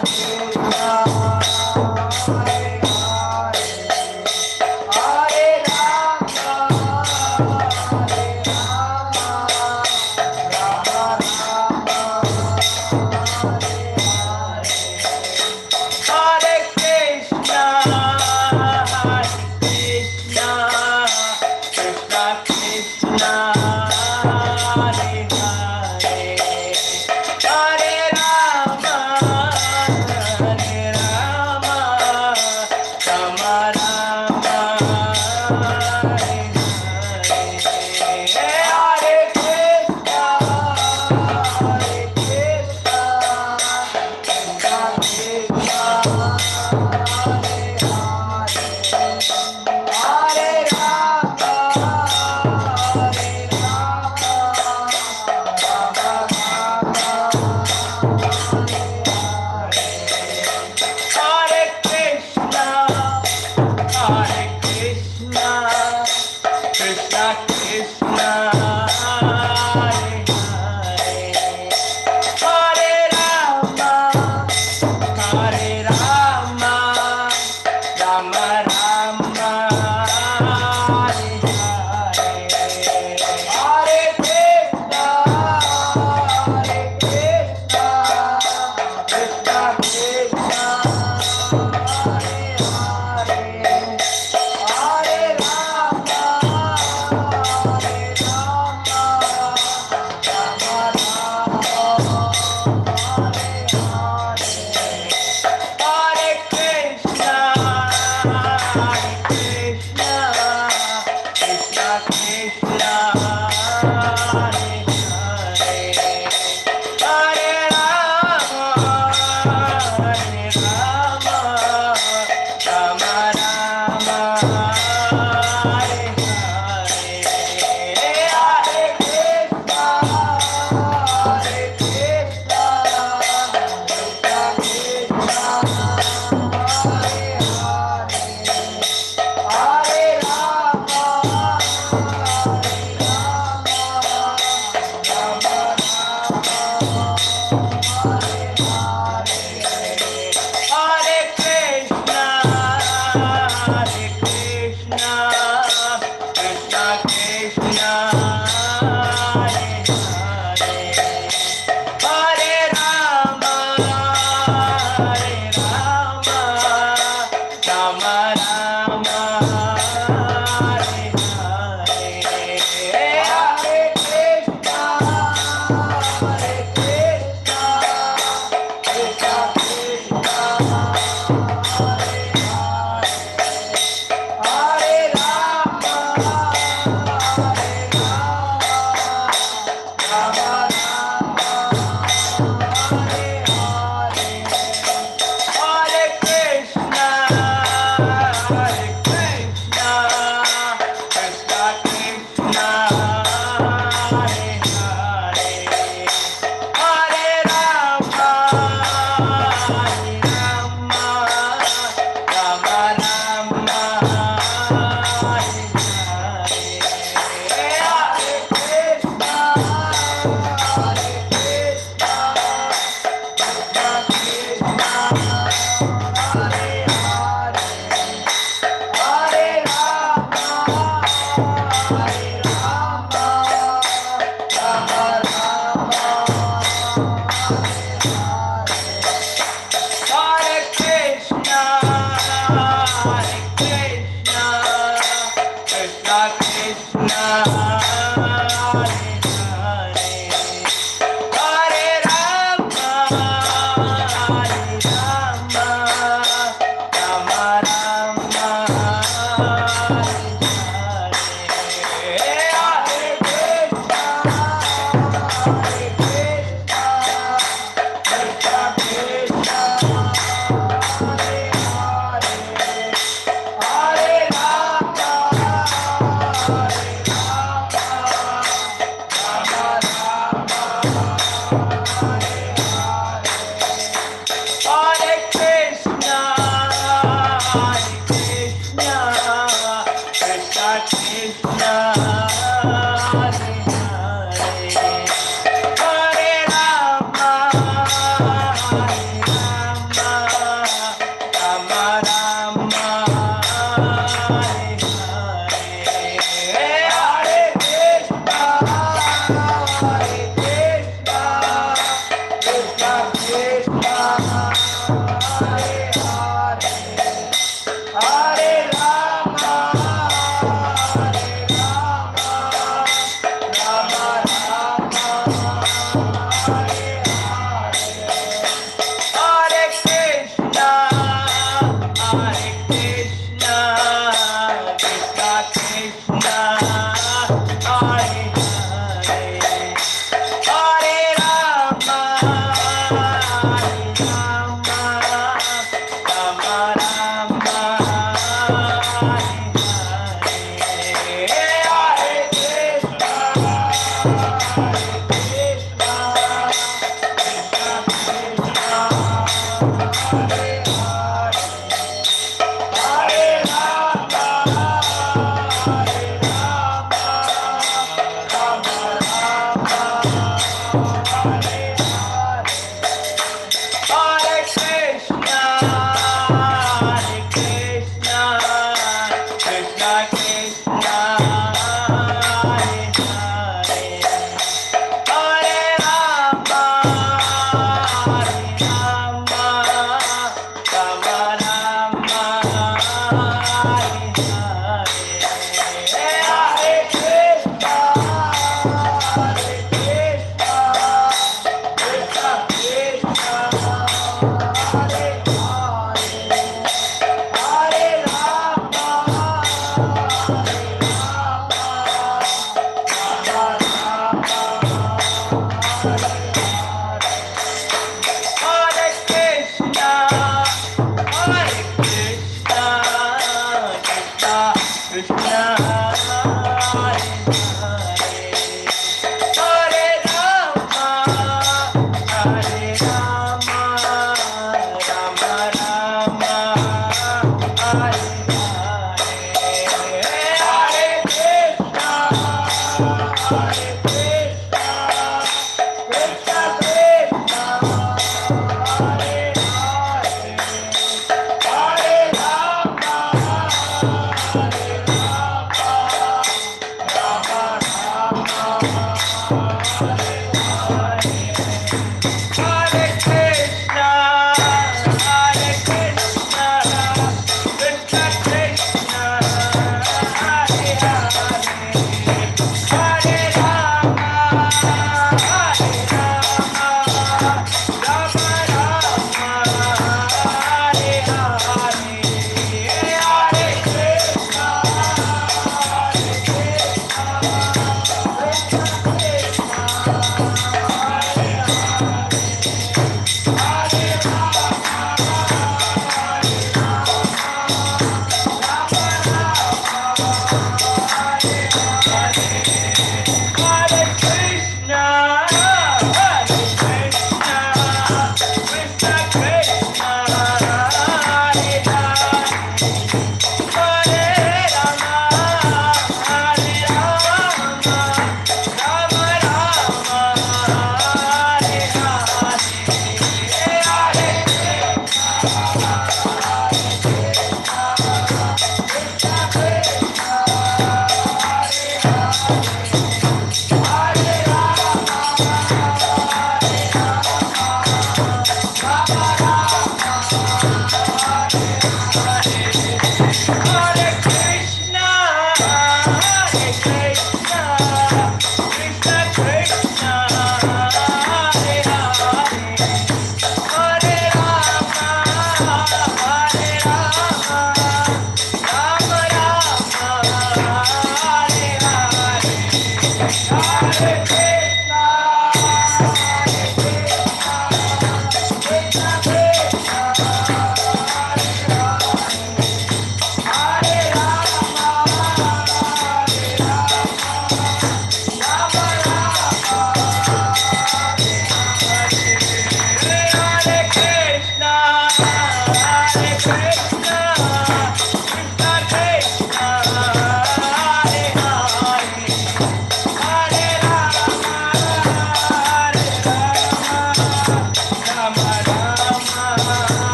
Hare Rama,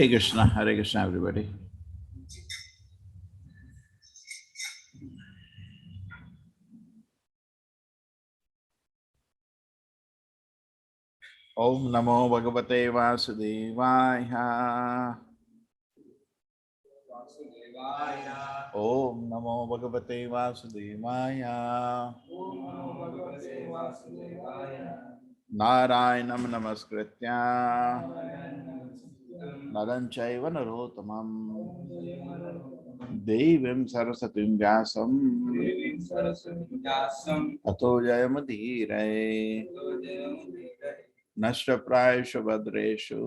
Hare Krishna, everybody. Om Namo Bhagavate Vasudevaya. Om Namo Bhagavate Vasudevaya. Narayanam Namaskritya Naram Chaiva Narottamam Devim Sarasatim Vyasam Ato Jayamadhire Nashta Prayeshu Badreshu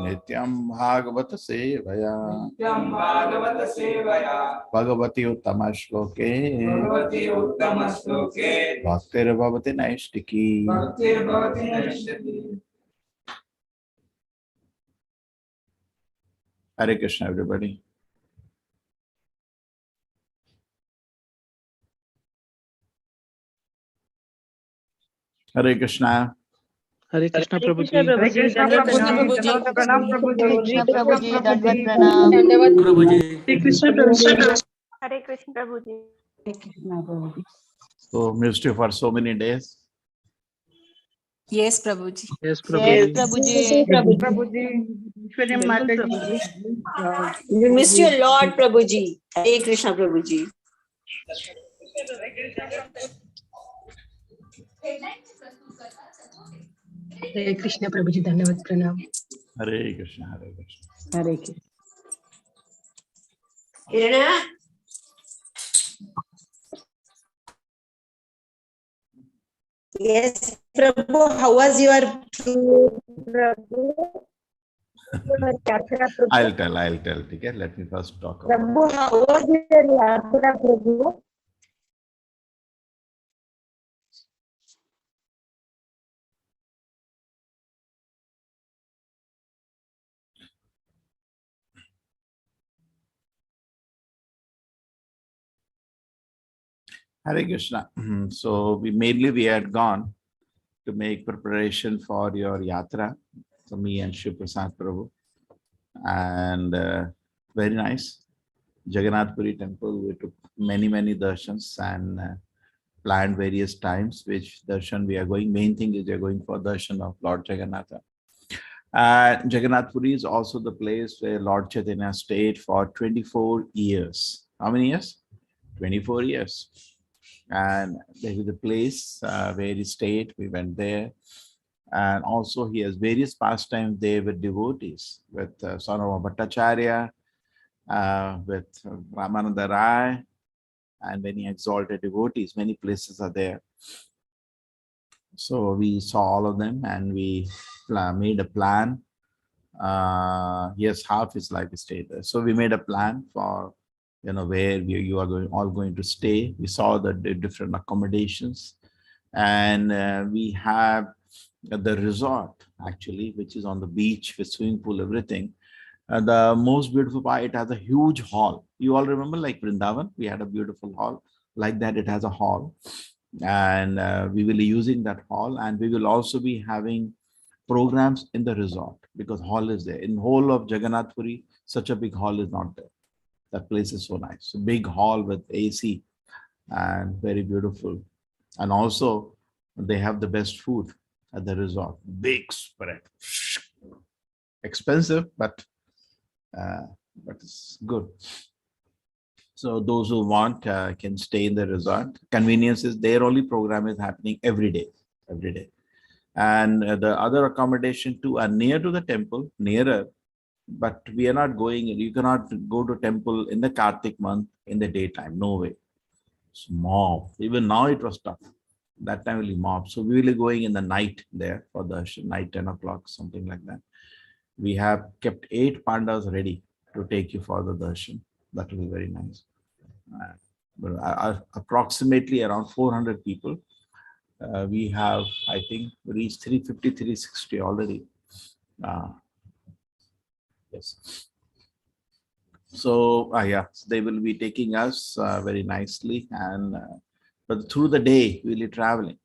Nityam Bhagavata Sevaya Bhagavati Uttama Shloke Bhaktir Bhavati Naishtiki. Hare Krishna, everybody. Hare Krishna. Hare Krishna Prabhuji. Hare Krishna Prabhuji. Pranam Prabhuji. Hare Krishna Prabhuji. Dandavad Pranam. Prabhuji. Hare Krishna Prabhuji. Hare Krishna Prabhuji. Hare Krishna Prabhuji. So missed you for so many days. Yes, Prabhuji. Yes, Yes, Prabhuji. Prabhuji. Prabhuji. Ishwarya Mataji. We miss you a lot, Prabhuji. Hare Krishna, Prabhuji. Hare Krishna Prabhuji. Dandavad Pranam. Hare Krishna, Hare Krishna. Hare Krishna. Irena? Yes, Prabhu. How was your Prabhu? I'll tell. Okay, let me first talk about it. Prabhu, how was your yatra, Prabhu? Hare Krishna. So we had gone to make preparation for your yatra. So me and Shiv Prasad Prabhu. And very nice. Jagannath Puri temple, we took many darshans and planned various times which darshan we are going. Main thing is we are going for darshan of Lord Jagannatha. Jagannath Puri is also the place where Lord Chaitanya stayed for 24 years. How many years? 24 years. And there is a place where he stayed. We went there. And also he has various pastimes there with devotees, with Sarva Bhattacharya, with Ramananda Rai, and many exalted devotees. Many places are there. So we saw all of them and we made a plan. Yes, half his life stayed there. So we made a plan for where you are all going to stay. We saw the different accommodations, and we have the resort actually, which is on the beach with swimming pool, everything. The most beautiful part, it has a huge hall. You all remember, like Vrindavan, we had a beautiful hall. Like that, it has a hall, and we will be using that hall, and we will also be having programs in the resort because hall is there. In whole of Jagannath Puri, such a big hall is not there. That place is so nice. So big hall with AC and very beautiful. And also they have the best food at the resort. Big spread. Expensive, but it's good. So those who want can stay in the resort. Convenience is their only program is happening every day. And the other accommodation too are near to the temple, nearer. But we are not going, you cannot go to temple in the Kartik month in the daytime, no way. It's mob. Even now it was tough. That time will be mob. So we will be going in the night there for the night 10 o'clock, something like that. We have kept 8 pandas ready to take you for the darshan. That will be very nice. But approximately around 400 people. We have, I think, reached 350, 360 already. Yes. So yeah, they will be taking us very nicely, and but through the day we'll be traveling.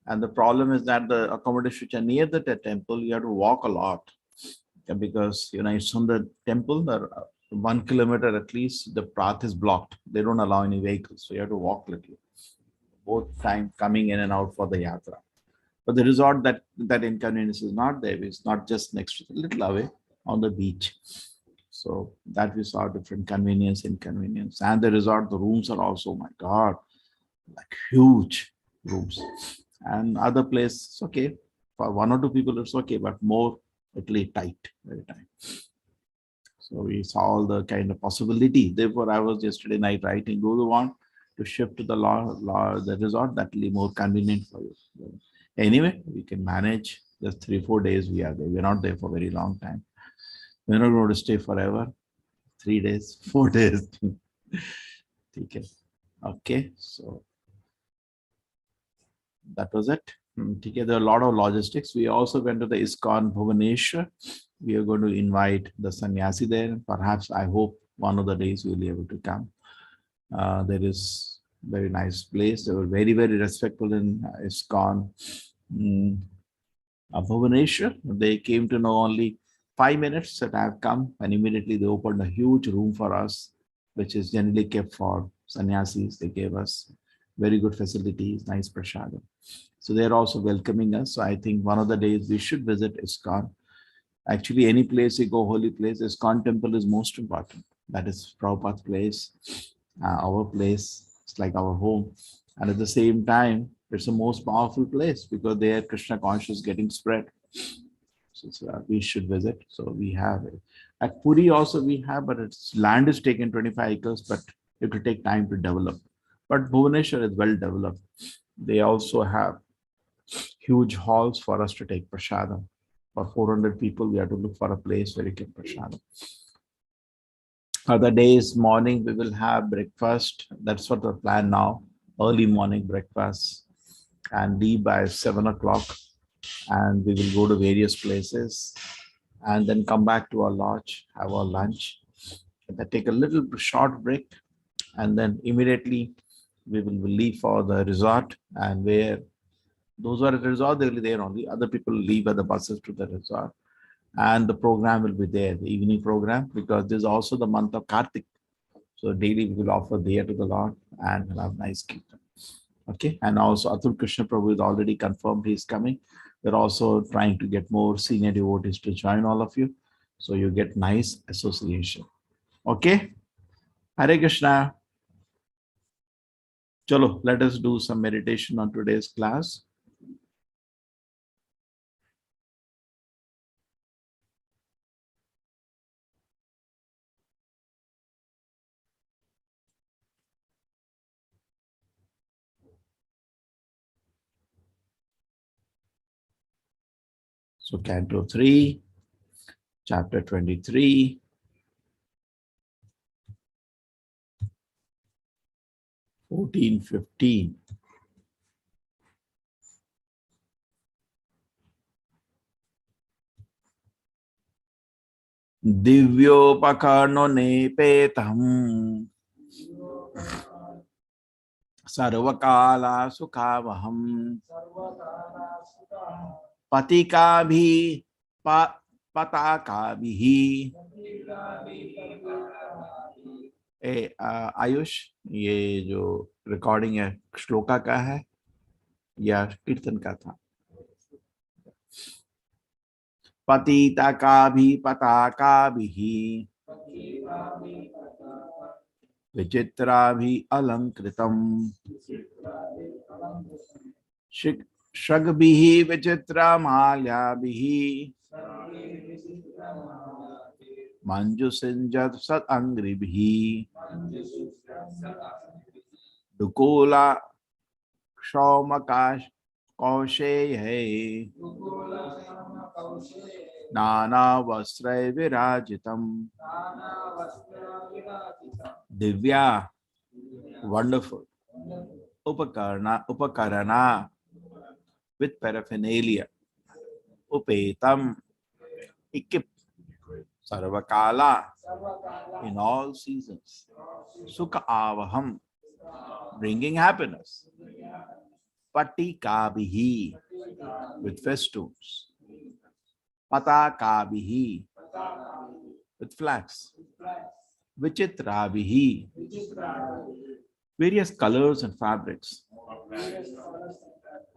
And the problem is that the accommodations which are near the temple, you have to walk a lot. because it's on the temple. The 1 kilometer at least, the path is blocked. They don't allow any vehicles, so you have to walk little. Both time coming in and out for the yatra. But the resort, that inconvenience is not there. It's not just next to, a little away on the beach. So that we saw different inconvenience. And the resort, the rooms are also, my God, like huge rooms. And other place, okay. For 1 or 2 people, it's okay, but more, really tight, very tight. So we saw all the kind of possibility. Therefore, I was yesterday night writing, do you want to shift to the the resort? That will be more convenient for you. Anyway, we can manage. Just 3-4 days we are there. We're not there for a very long time. We're not going to stay forever. 3 days, 4 days. Okay, so that was it. There are a lot of logistics. We also went to the ISKCON Bhubaneswar. We are going to invite the sannyasi there. Perhaps, I hope, one of the days we'll be able to come. There is very nice place. They were very, very respectful in ISKCON Bhubaneswar. They came to know only 5 minutes that I have come, and immediately they opened a huge room for us, which is generally kept for sannyasis. They gave us very good facilities, nice prasadam. So they're also welcoming us. So I think one of the days we should visit ISKCON. Actually, any place you go, holy place, ISKCON temple is most important. That is Prabhupada's place, our place. It's like our home. And at the same time, it's the most powerful place because there Krishna consciousness getting spread. So we should visit. So we have it. At Puri also we have, but its land is taken 25 acres, but it will take time to develop. But Bhubaneswar is well developed. They also have huge halls for us to take prasadam. For 400 people, we have to look for a place where you can prasadam. Other days, morning, we will have breakfast. That's what the plan now. Early morning breakfast and leave by 7 o'clock. And we will go to various places and then come back to our lodge, have our lunch. And then take a little short break. And then immediately we will leave for the resort, and where those who are at the resort, they will be there only. Other people leave at the buses to the resort. And the program will be there, the evening program, because there's also the month of Kartik. So daily we will offer there to the Lord and we'll have nice kirtan. Okay. And also Atul Krishna Prabhu is already confirmed he is coming. We're also trying to get more senior devotees to join all of you. So you get nice association. Okay. Hare Krishna. Chalo, let us do some meditation on today's class. So Canto 3, Chapter 23. 14-15. Divyopakarno nepetam sarvakala sukhavaham patikabhi patakabhi. Ayush, ये जो recording है श्लोका का है या कीर्तन का था? पतिता का भी पताका भी विचित्रा भी अलंकृतम शग भी विचित्रा माल्या भी मंजु सिंजत सत अंग्रि भी दुकोला क्षौमकाश कौशेय है नाना वस्त्र विराजितम Divya wonderful upakarana with paraphernalia upetam equipped sarvakala in all seasons sukha avaham bringing happiness patikabihi with festoons Patakabihi, with flags. Vichitrabihi, various colors and fabrics.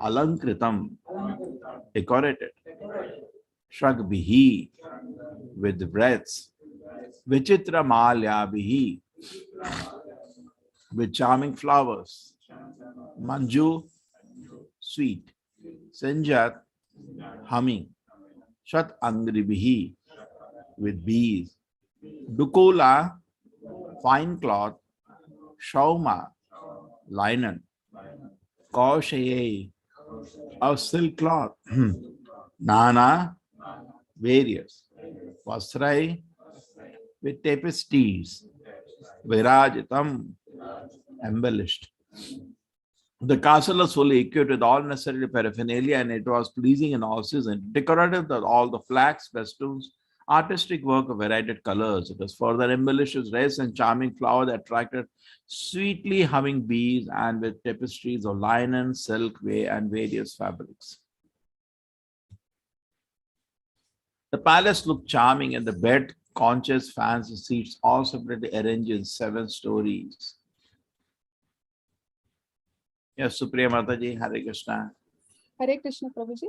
Alankritam, decorated. Shragbihi, with wreaths. Vichitra Malyabihi, with charming flowers. Manju, sweet. Sanjat, humming. Shat Angribihi, with bees. Dukula, fine cloth. Shauma, linen. Kaushaye, of silk cloth. Nana, various. Vasrai, with tapestries. Virajitam, embellished. The castle was fully equipped with all necessary paraphernalia, and it was pleasing in all seasons. Decorative of all the flags, festoons, artistic work of varied colors. It was further embellished with rare and charming flowers that attracted sweetly humming bees, and with tapestries of linen, silk, and various fabrics. The palace looked charming, and the bed, conches, fans, and seats all separately arranged in 7 stories. Yes, Supriya Mataji, Hare Krishna. Hare Krishna Prabhuji.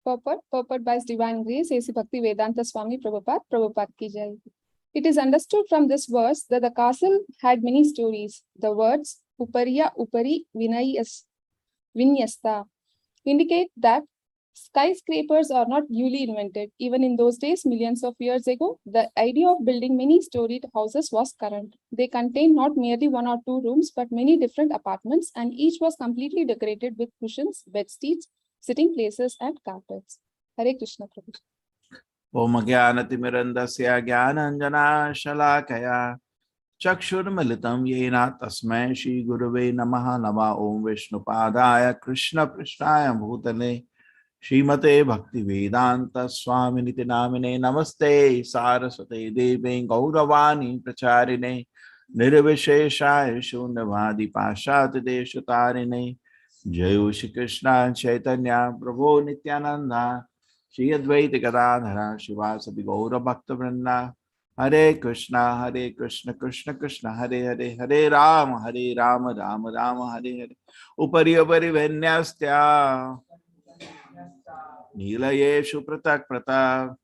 Purport by His Divine Grace, A.C. Bhakti Vedanta Swami Prabhupada ki jai. It is understood from this verse that the castle had many stories. The words Upariya Upari Vinyasta indicate that skyscrapers are not newly invented. Even in those days, millions of years ago, the idea of building many storied houses was current. They contained not merely 1 or 2 rooms, but many different apartments, and each was completely decorated with cushions, bedsteads, sitting places, and carpets. Hare Krishna Prabhu. Om Jnanatimirandasya Jnananjana Shalakaya Chakshurmilitam Yena Tasmai Shri Gurave Namaha Nama Om Vishnupadaya Krishna Prishnaya Bhutale Srimate Bhakti Vedanta Swami Niti Namine Namaste Saraswate Devi Gauravani Pracharine Nirvisheshaya Shunyavadi Pashat Deshutarine Jayo Shri Krishna Chaitanya Prabhu Nityananda Shri Advaita Gadadhara Shivasati Gaura Bhakta Vrinda Hare Krishna Krishna Krishna Hare Hare Hare Rama Rama Rama Hare Hare Upari Upari Vinyastya Nilayeshu Pratak Pratak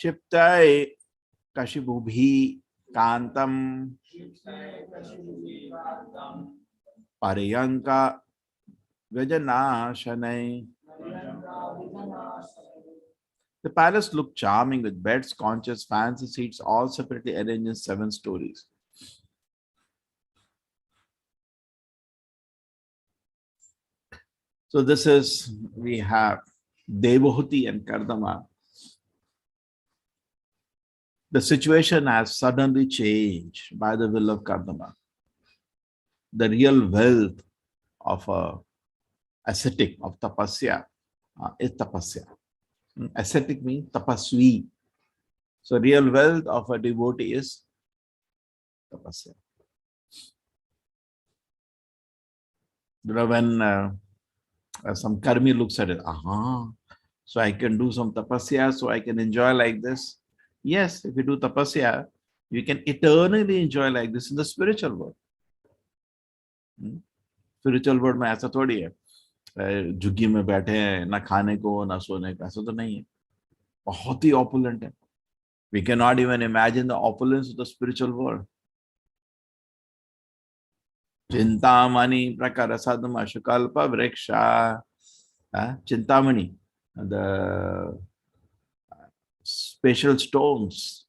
Shiptai Kashibubhi Kantam Pariyanka Vajanashanai. The palace looked charming with beds, conches, fans, and seats all separately arranged in 7 stories. So this is, we have Devahuti and Kardama. The situation has suddenly changed by the will of Kardama. The real wealth of a ascetic, of tapasya, is tapasya. Ascetic means tapasvi. So real wealth of a devotee is tapasya. You know, when some karmi looks at it, so I can do some tapasya, so I can enjoy like this. Yes, if you do tapasya, you can eternally enjoy like this in the spiritual world. Spiritual world में ऐसा थोड़ी है झुग्गी में बैठे हैं ना खाने को ना सोने को, ऐसा तो नहीं है. बहुत ही opulent है. We cannot even imagine the opulence of the spiritual world. Chintamani prakara sadma shukalpa vriksha. Chintamani, the special stones.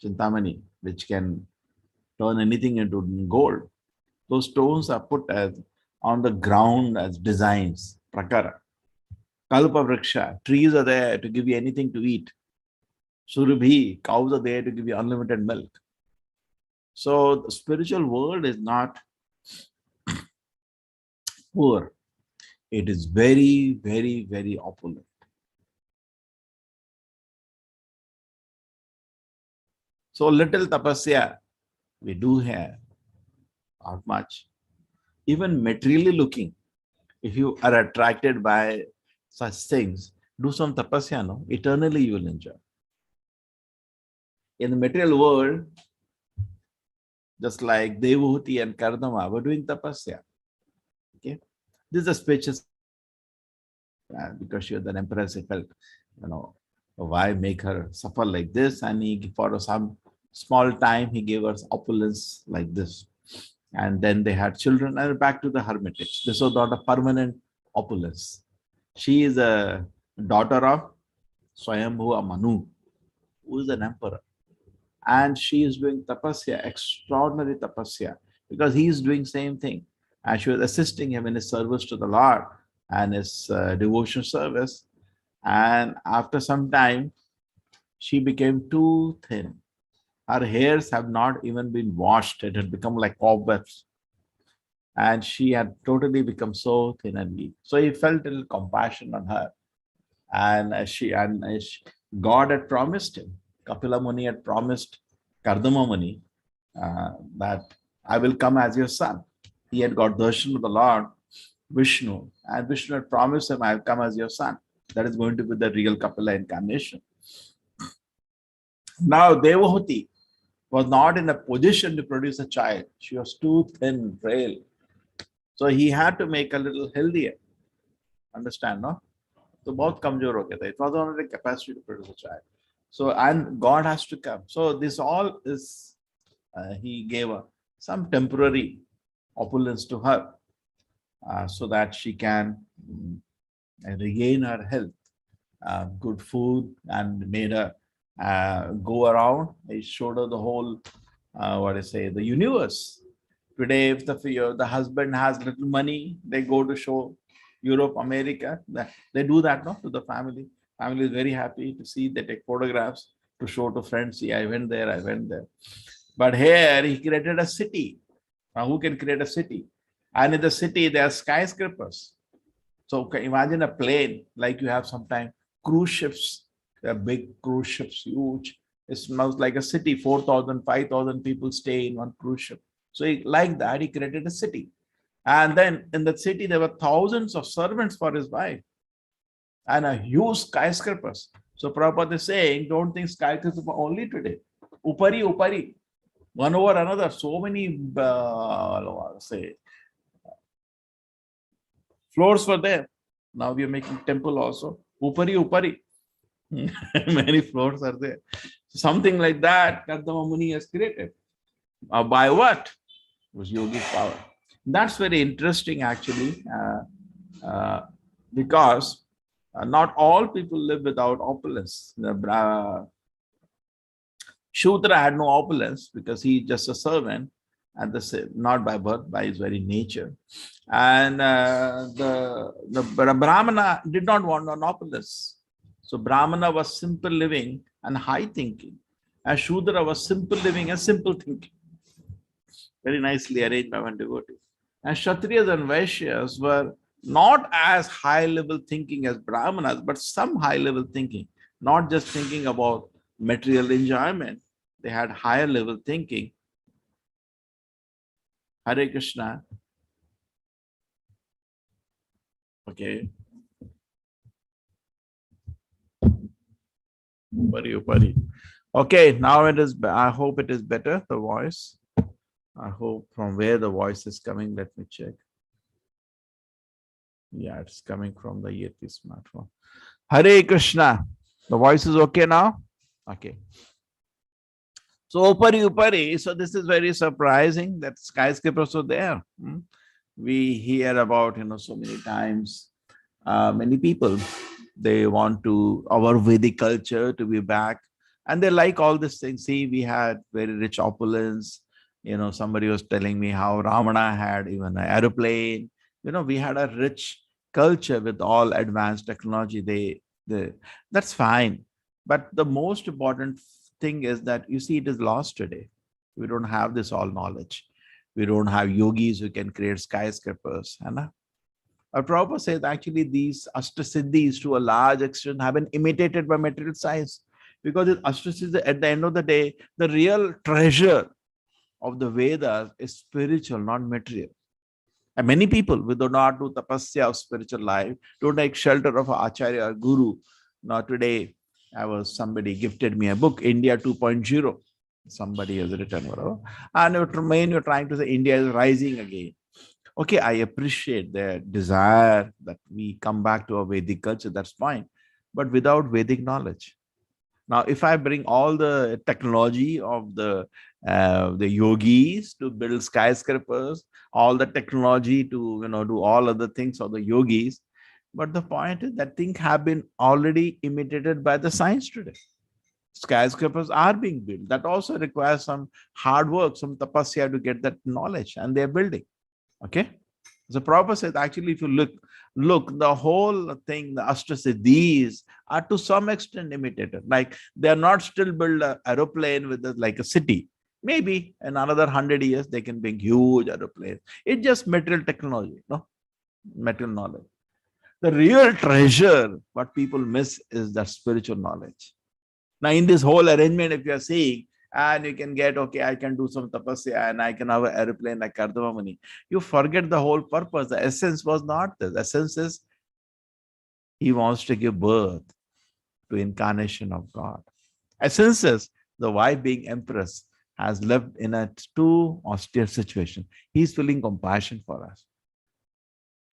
Chintamani, which can turn anything into gold. Those stones are put as on the ground as designs. Prakara. Kalpa vriksha, trees are there to give you anything to eat. Surabhi, cows are there to give you unlimited milk. So the spiritual world is not poor. It is very, very, very opulent. So little tapasya we do have, not much. Even materially looking, if you are attracted by such things, do some tapasya, no? Eternally you will enjoy. In the material world, just like Devahuti and Kardama were doing tapasya. Okay, this is a speeches because she was an empress. He felt, why make her suffer like this? And he, for some small time, he gave her opulence like this. And then they had children and back to the hermitage. This was not a permanent opulence. She is a daughter of Swayambhuva Manu, who is an emperor. And she is doing tapasya, extraordinary tapasya, because he is doing same thing. And she was assisting him in his service to the Lord and his devotion service. And after some time, she became too thin. Her hairs have not even been washed. It had become like cobwebs. And she had totally become so thin and weak. So he felt a little compassion on her. And God had promised him, Kapila Muni had promised Kardama Muni that I will come as your son. He had got darshan of the Lord, Vishnu, and Vishnu had promised him, I will come as your son. That is going to be the real Kapila incarnation. Now Devahuti was not in a position to produce a child. She was too thin, frail. So he had to make a little healthier. Understand, no? So both kamjor ho gaya tha. It was not a capacity to produce a child. So, and God has to come. So this all is, he gave some temporary opulence to her so that she can regain her health. Good food, and made her go around. He showed her the whole, the universe. Today, if the husband has little money, they go to show Europe, America. They do that, no, to the family. Family is very happy to see. They take photographs to show to friends. See, I went there, I went there. But here, he created a city. Now, who can create a city? And in the city, there are skyscrapers. So imagine a plane, like you have sometimes cruise ships. They're big cruise ships, huge. It smells like a city. 4,000, 5,000 people stay in one cruise ship. So like that, he created a city. And then in that city, there were thousands of servants for his wife and a huge skyscrapers. So Prabhupada is saying, don't think skyscrapers only today. Upari, one over another. So many, floors were there. Now we are making temple also. Upari. Many floors are there. So something like that, Kardama Muni has created. By what? It was yogic power. That's very interesting actually, because not all people live without opulence. Shudra had no opulence because he's just a servant, and not by birth, by his very nature. And the Brahmana did not want an opulence. So Brahmana was simple living and high thinking, and Shudra was simple living and simple thinking. Very nicely arranged by one devotee. And Kshatriyas and Vaishyas were not as high level thinking as Brahmanas, but some high level thinking, not just thinking about material enjoyment. They had higher level thinking. Hare Krishna. Okay. Upari. Okay, now it is, I hope it is better, the voice. I hope from where the voice is coming, let me check. Yeah, it's coming from the earpiece smartphone. Hare Krishna. The voice is okay now? Okay. So Upari. So this is very surprising that skyscrapers are there. We hear about, so many times, many people, they want our Vedic culture to be back. And they like all these things. See, we had very rich opulence. Somebody was telling me how Ramana had even an aeroplane. We had a rich culture with all advanced technology. That's fine. But the most important thing is that, you see, it is lost today. We don't have this all knowledge. We don't have yogis who can create skyscrapers. Prabhupada says actually these Ashtasiddhis to a large extent have been imitated by material science, because Ashtasiddhis, at the end of the day, the real treasure of the Vedas is spiritual, not material. And many people who do not do tapasya of spiritual life, don't take shelter of acharya or guru. Now today, somebody gifted me a book, India 2.0. Somebody has written, whatever. And you're trying to say India is rising again. Okay, I appreciate their desire that we come back to our Vedic culture, that's fine. But without Vedic knowledge. Now, if I bring all the technology of the yogis to build skyscrapers, all the technology to do all other things of the yogis, but the point is that things have been already imitated by the science today. Skyscrapers are being built. That also requires some hard work, some tapasya to get that knowledge, and they're building. Okay, so Prabhupada says actually, if you look, the whole thing, the Ashtasiddhis are to some extent imitated. Like they are not still build an aeroplane with like a city. Maybe in another 100 years they can bring huge aeroplanes. It's just material technology, no material knowledge. The real treasure, what people miss, is that spiritual knowledge. Now, in this whole arrangement, if you are seeing, and you can get, okay, I can do some tapasya and I can have an airplane like Kardama Muni, you forget the whole purpose. The essence was not this. The essence is he wants to give birth to incarnation of God. Essence is the wife being empress has lived in a too austere situation. He's feeling compassion for us.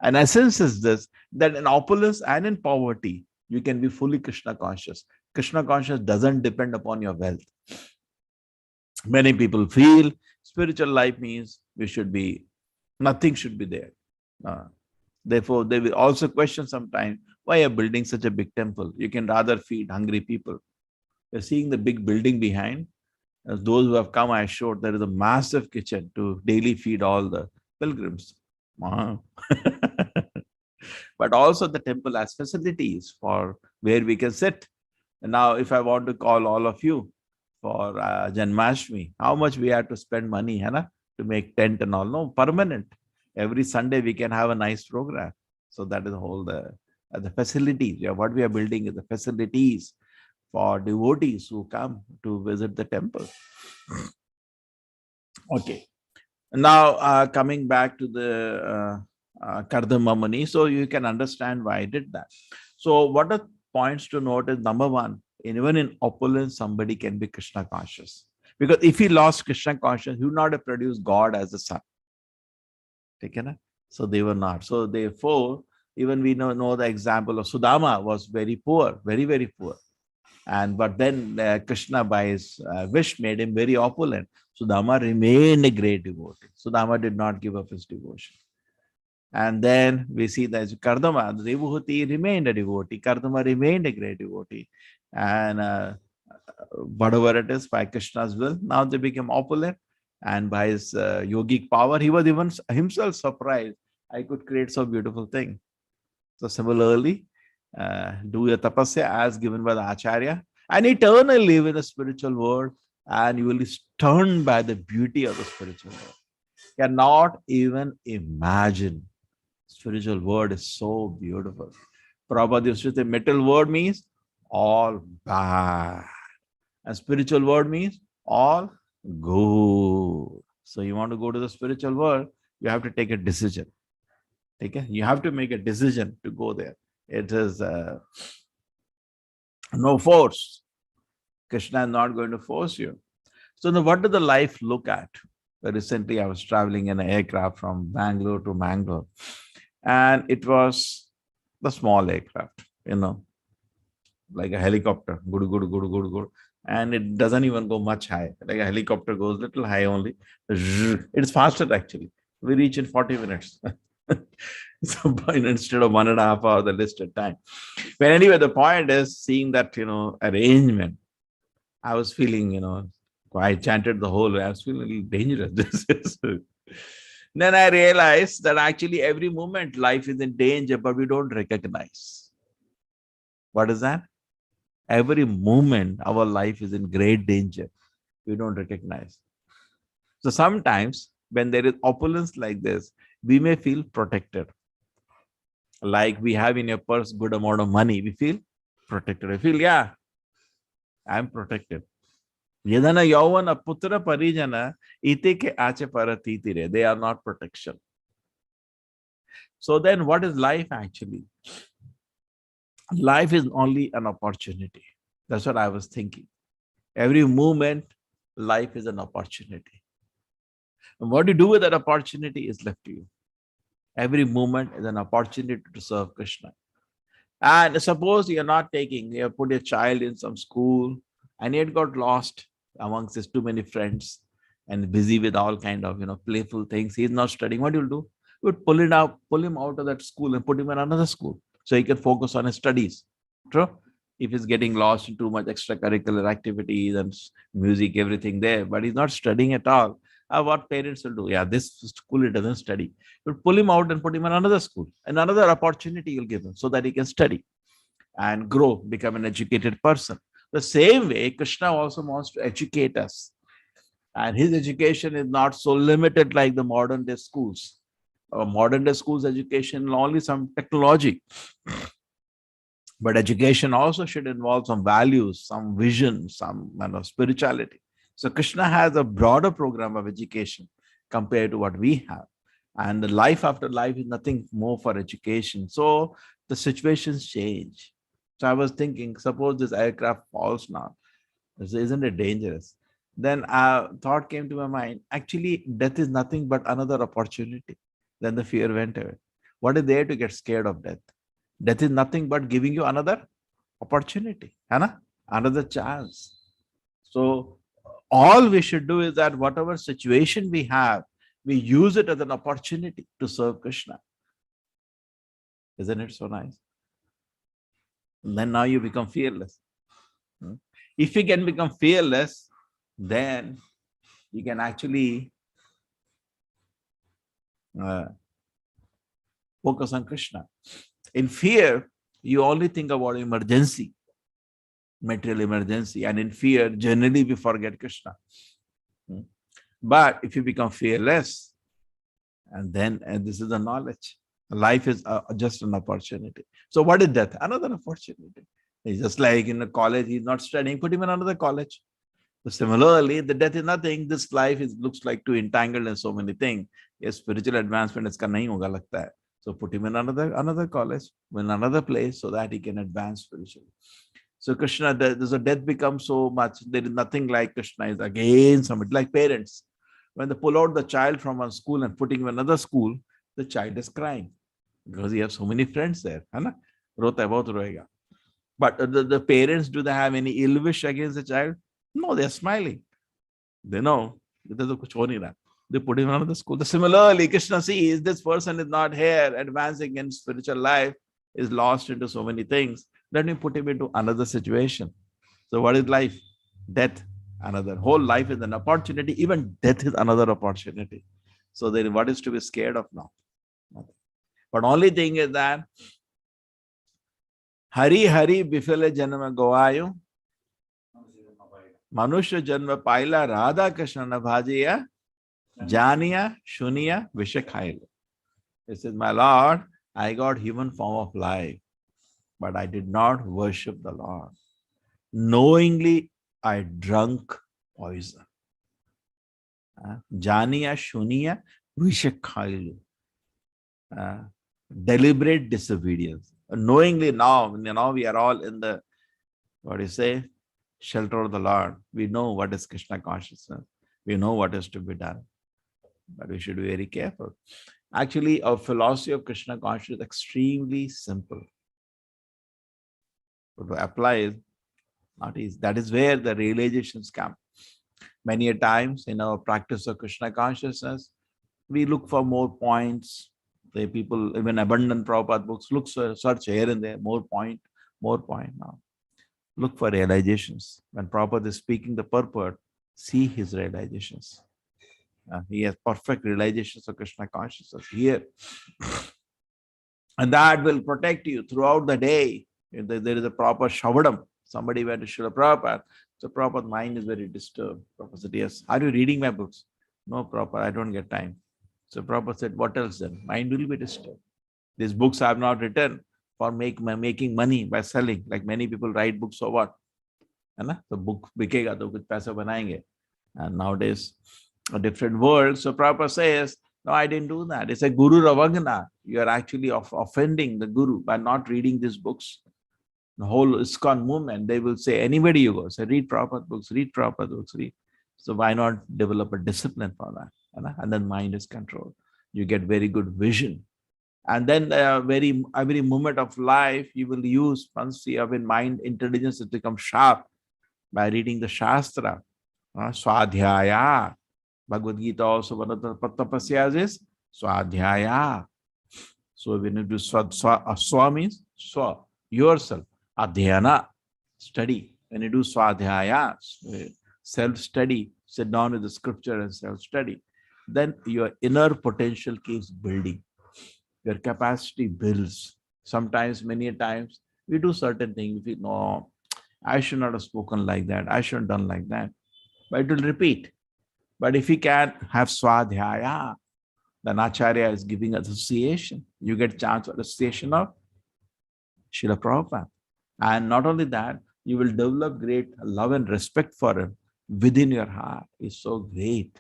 And essence is this, that in opulence and in poverty, you can be fully Krishna conscious. Krishna conscious doesn't depend upon your wealth. Many people feel spiritual life means nothing should be there. Therefore, they will also question sometimes, why are you building such a big temple? You can rather feed hungry people. You're seeing the big building behind. As those who have come, I showed there is a massive kitchen to daily feed all the pilgrims. Wow. But also the temple has facilities for where we can sit. And now, if I want to call all of you for Janmashtami, how much we have to spend money, to make tent and all? No, permanent. Every Sunday we can have a nice program. So that is the whole the facilities. Yeah, what we are building is the facilities for devotees who come to visit the temple. Okay. Now coming back to the Kardama Muni, so you can understand why I did that. So what are points to note is, number one, even in opulence, somebody can be Krishna conscious. Because if he lost Krishna conscious, he would not have produced God as a son. Okay? So they were not. So therefore, even we know the example of Sudama was very poor, very, very poor. But then Krishna, by his wish, made him very opulent. Sudama remained a great devotee. Sudama did not give up his devotion. And then we see that Kardama, Devahuti remained a devotee. Kardama remained a great devotee. And whatever it is, by Krishna's will, now they became opulent. And by his yogic power, he was even himself surprised. I could create so beautiful thing. So similarly, do your tapasya as given by the Acharya, and eternally live in the spiritual world, and you will be stunned by the beauty of the spiritual world. You cannot even imagine. Spiritual word is so beautiful. Prabhupada used to say, metal word means all bad. And spiritual word means all good. So you want to go to the spiritual world, you have to take a decision. Okay? You have to make a decision to go there. It is no force. Krishna is not going to force you. So now what does the life look at? Recently, I was traveling in an aircraft from Bangalore to Mangalore. And it was the small aircraft, like a helicopter, good. And it doesn't even go much high. Like a helicopter goes little high only. It's faster actually. We reach in 40 minutes. So instead of 1.5 hours, the listed time. But anyway, the point is seeing that, arrangement. I was feeling, I chanted the whole way. I was feeling a little dangerous. Then I realized that actually every moment life is in danger, but we don't recognize. What is that? Every moment our life is in great danger. We don't recognize. So sometimes when there is opulence like this, we may feel protected. Like we have in your purse good amount of money, we feel protected. I feel, yeah, I'm protected. Yadana Yavana Putra Parijana Ite ke Ache Paratitire. They are not protection. So then what is life actually? Life is only an opportunity. That's what I was thinking. Every moment, life is an opportunity. And what you do with that opportunity is left to you. Every moment is an opportunity to serve Krishna. And suppose you have put your child in some school and he had got lost amongst his too many friends and busy with all kind of, playful things. He's not studying. What you'll do? You would pull him out of that school and put him in another school so he can focus on his studies. True? If he's getting lost in too much extracurricular activities and music, everything there, but he's not studying at all. What parents will do? Yeah, this school he doesn't study. You'll pull him out and put him in another school. Another opportunity you'll give him so that he can study and grow, become an educated person. The same way, Krishna also wants to educate us. And his education is not so limited like the modern day schools. Modern day schools education only some technology. But education also should involve some values, some vision, some spirituality. So Krishna has a broader program of education compared to what we have. And the life after life is nothing more for education. So the situations change. So I was thinking, suppose this aircraft falls now, isn't it dangerous? Then a thought came to my mind, actually death is nothing but another opportunity. Then the fear went away. What is there to get scared of death? Death is nothing but giving you another opportunity, another chance. So all we should do is that whatever situation we have, we use it as an opportunity to serve Krishna. Isn't it so nice? And then now you become fearless. If you can become fearless, then you can actually focus on Krishna. In fear, you only think about emergency, material emergency, and in fear, generally we forget Krishna. But if you become fearless, and this is the knowledge, life is just an opportunity. So what is death? Another opportunity. It's just like in a college, he's not studying, put him in another college. So similarly, the death is nothing. This life looks like too entangled in so many things. Yes, spiritual advancement is nahi hoga lagta hai. So put him in another college, in another place, so that he can advance spiritually. So Krishna, the death becomes so much. There is nothing like Krishna is again somebody like parents. When they pull out the child from one school and put him in another school, the child is crying because he has so many friends there. Rota hai, bahut roega. But the parents, do they have any ill wish against the child? No, they're smiling. They know they put him in another school. Similarly, Krishna sees this person is not here, advancing in spiritual life, is lost into so many things. Let me put him into another situation. So what is life? Death. Another. Whole life is an opportunity. Even death is another opportunity. So then what is to be scared of now? Nothing. But only thing is that Hari Hari Bifale Janama Goayo Manusha Janma Paila Radha Krishna Bhajiya Janiya Shuniya Vishakhaila. He says, my Lord, I got human form of life, but I did not worship the Lord. Knowingly, I drank poison. Janiya Shuniya Vishakhaila. Deliberate disobedience. Knowingly now we are all in the, shelter of the Lord. We know what is Krishna consciousness. We know what is to be done. But we should be very careful. Actually, our philosophy of Krishna consciousness is extremely simple. But to apply is not easy. That is where the realizations come. Many a times in our practice of Krishna consciousness, we look for more points. The people, even abundant Prabhupada books, search here and there, more point now. Look for realizations. When Prabhupada is speaking the purport, see his realizations. He has perfect realizations of Krishna consciousness here. And that will protect you throughout the day. There is a proper shavadam. Somebody went to Srila Prabhupada. So Prabhupada's mind is very disturbed. Prabhupada said, yes, are you reading my books? No, Prabhupada, I don't get time. So Prabhupada said, what else then? Mind will be disturbed. These books I have not written for making money by selling. Like many people write books for what? The book bikega to kuch paisa banayenge. And nowadays, a different world. So Prabhupada says, No, I didn't do that. It's a Guru Ravagna. You are actually offending the Guru by not reading these books. The whole ISKCON movement, they will say, anybody you go, say, read Prabhupada books, read Prabhupada books, read. So why not develop a discipline for that? And then mind is controlled. You get very good vision. And then every moment of life you will use, once you have in mind, intelligence has become sharp by reading the Shastra. Swadhyaya. Bhagavad Gita also, one of the tapasyas is Swadhyaya. So when you do swa means swa, yourself. Adhyana, study. When you do swadhyaya, self-study, sit down with the scripture and self-study, then your inner potential keeps building. Your capacity builds. Sometimes, many times, we do certain things. We know, I should not have spoken like that. I should have done like that. But it will repeat. But if we can have swadhyaya, then Acharya is giving association. You get chance of association of Srila Prabhupada. And not only that, you will develop great love and respect for him within your heart. It's so great.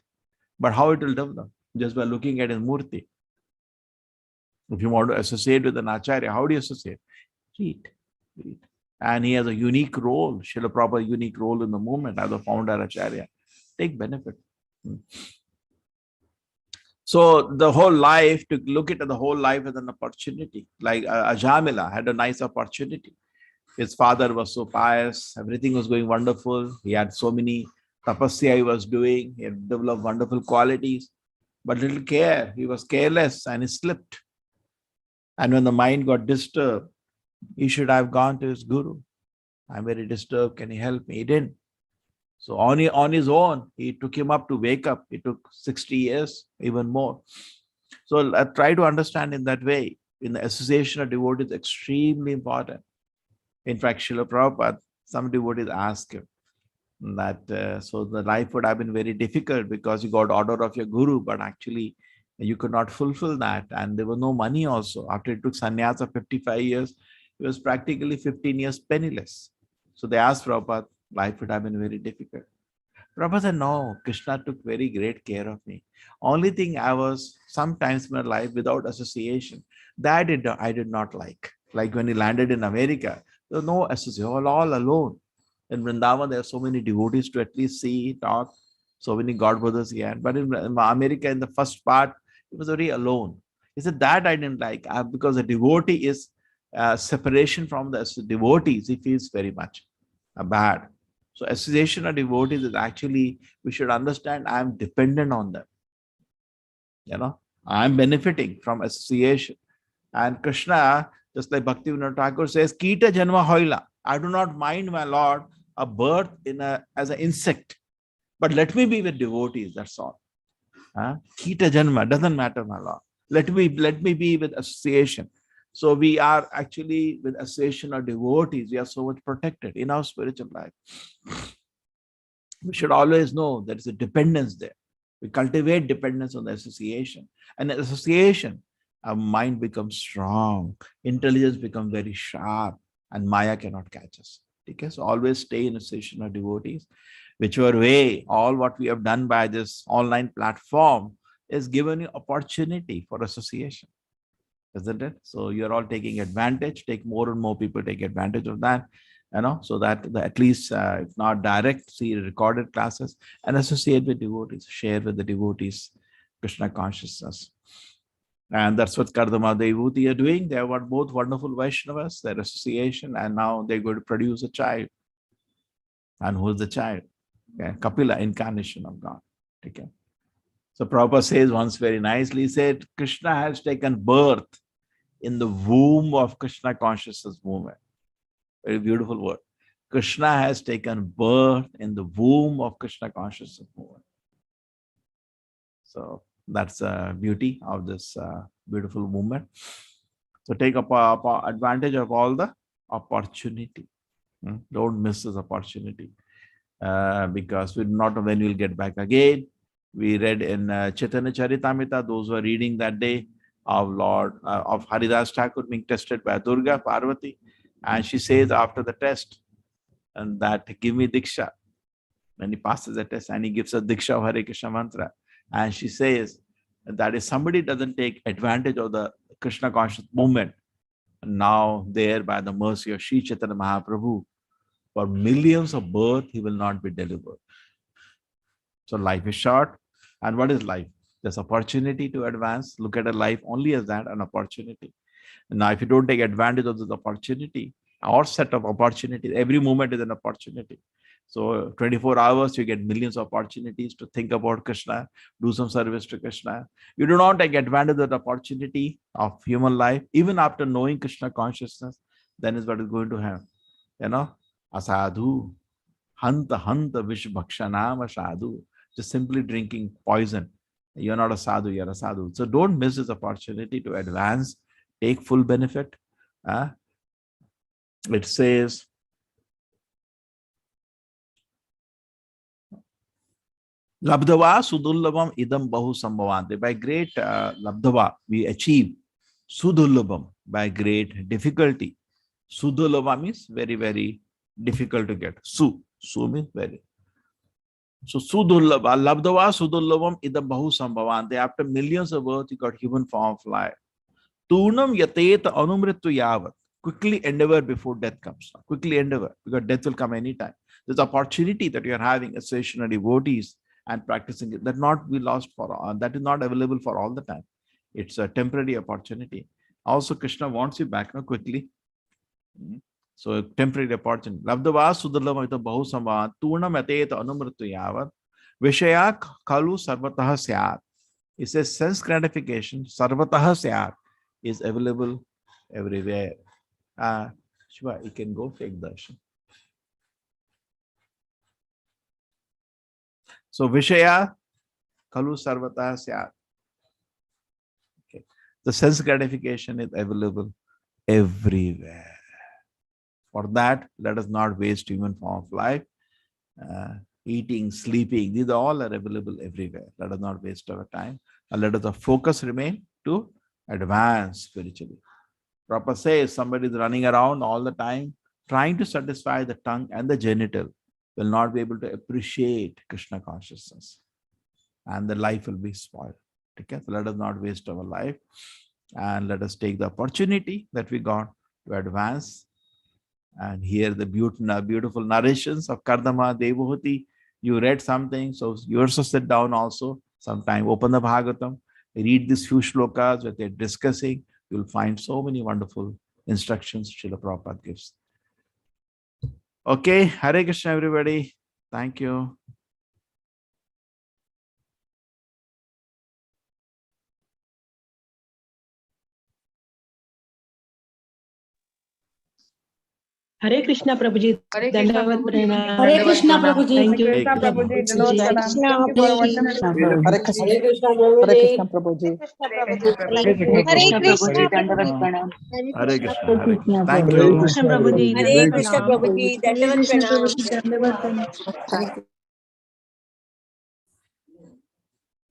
But how it will develop? Just by looking at his murti. If you want to associate with an Acharya, how do you associate? Read. And he has a unique role, Srila Prabhupada, unique role in the movement as a founder Acharya. Take benefit. So the whole life, to look at the whole life as an opportunity. Like Ajamila had a nice opportunity. His father was so pious, everything was going wonderful. He had so many tapasya he was doing. He had developed wonderful qualities, but little care. He was careless and he slipped. And when the mind got disturbed, he should have gone to his guru. I'm very disturbed. Can you help me? He didn't. So on his own, he took him up to wake up. It took 60 years, even more. So I try to understand in that way. In the association of devotees, extremely important. In fact, Srila Prabhupada, some devotees asked him that, so the life would have been very difficult because you got order of your guru, but actually you could not fulfill that. And there was no money also. After it took sannyas of 55 years, he was practically 15 years penniless. So they asked Prabhupada, life would have been very difficult. Prabhupada said, no, Krishna took very great care of me. Only thing I was sometimes in my life without association, that I did not like. Like when he landed in America, there was no association, all alone. In Vrindavan, there are so many devotees to at least see, talk, so many godbrothers he had. But in America, in the first part, he was very alone. He said, that I didn't like, because a devotee is separation from the devotees, he feels very much bad. So association of devotees is actually, we should understand, I am dependent on them. I am benefiting from association. And Krishna, just like Bhaktivinoda Thakur says, Kita Janma Hoila. I do not mind, my Lord, a birth as an insect. But let me be with devotees, that's all. Kita Janma, doesn't matter, my Lord. Let me be with association. So we are actually with association of devotees, we are so much protected in our spiritual life. We should always know there is a dependence there. We cultivate dependence on the association. And the association, our mind becomes strong, intelligence becomes very sharp, and Maya cannot catch us. Okay? So always stay in association of devotees. Whichever way, all what we have done by this online platform is given you opportunity for association. Isn't it? So you're all taking advantage, take more and more people take advantage of that, so that at least, if not direct, see recorded classes and associate with devotees, share with the devotees Krishna consciousness. And that's what Kardama Devuti are doing. They have both wonderful Vaishnavas, their association, and now they're going to produce a child. And who's the child? Okay. Kapila, incarnation of God. Okay. So Prabhupada says once very nicely, he said, Krishna has taken birth in the womb of Krishna consciousness movement. Very beautiful word. Krishna has taken birth in the womb of Krishna consciousness movement. So that's the beauty of this beautiful movement. So take advantage of all the opportunity. Don't miss this opportunity, because we don't know when we'll get back again. We read in Chaitanya Charitamrita, those who are reading that day, of of Haridas Thakur being tested by Durga Parvati, and she says after the test, and that give me Diksha. When he passes the test and he gives a Diksha of Hare Krishna mantra, and she says That is, somebody doesn't take advantage of the Krishna conscious movement. Now, there by the mercy of Sri Chaitanya Mahaprabhu, for millions of births, he will not be delivered. So life is short. And what is life? There's opportunity to advance. Look at a life only as that, an opportunity. Now, if you don't take advantage of this opportunity, or set of opportunities, every moment is an opportunity. So 24 hours, you get millions of opportunities to think about Krishna, do some service to Krishna. You do not take advantage of the opportunity of human life, even after knowing Krishna consciousness, then is what is going to happen. Asadhu, hanta vishbhakshanam sadhu. Just simply drinking poison. You're not a sadhu, you're a sadhu. So don't miss this opportunity to advance, take full benefit. It says, Labdava Sudullabam idam bahu sambhavante. By great Labdava, we achieve Sudullabam by great difficulty. Sudullabam means very, very difficult to get. Su means very. So Sudullabha, Labdava Sudullabam idam bahu sambhavante. After millions of births, you got human form of life. Turnam yateta anumritu yavat. Quickly endeavor before death comes. Quickly endeavor, because death will come anytime. There's opportunity that you are having association of devotees and practicing it. That not be lost for that is not available for all the time. It's a temporary opportunity. Also, Krishna wants you back now quickly. So temporary opportunity. Labdava sudurlabhamita bahu sambhavat turnam yateta anumritu yavat vishaya kalu sarvataha syat. It says sense gratification sarvataha syat is available everywhere. Shiva, you can go take darshan. So Vishaya Kalu Sarvata Syat. Okay. The sense gratification is available everywhere. For that, let us not waste human form of life. Eating, sleeping, these all are available everywhere. Let us not waste our time. And let us the focus remain to advance spiritually. Prabhupada says somebody is running around all the time, trying to satisfy the tongue and the genital, will not be able to appreciate Krishna consciousness. And the life will be spoiled. Okay? So let us not waste our life. And let us take the opportunity that we got to advance and hear the beautiful narrations of Kardama, Devahuti. You read something, so you also sit down also sometime, open the Bhagavatam, read these few shlokas that they're discussing. You'll find so many wonderful instructions Srila Prabhupada gives. Okay, Hare Krishna everybody. Thank you. Hare Krishna Prabhuji. Hare Krishna Dandavat Prabhuji. pranam. Hare Krishna Prabhuji. Thank you. Hare Krishna. Prabhuji, thank you for a wonderful Hare Krishna Prabhuji. Hare Krishna Prabhuji. Dandavat pranam. Hare Krishna. Hare Krishna. Thank you. Krishna Prabhuji. Hare Krishna Dandavat pranam. Prabhuji. Dandavat pranam. Dandavat pranam. Thank you.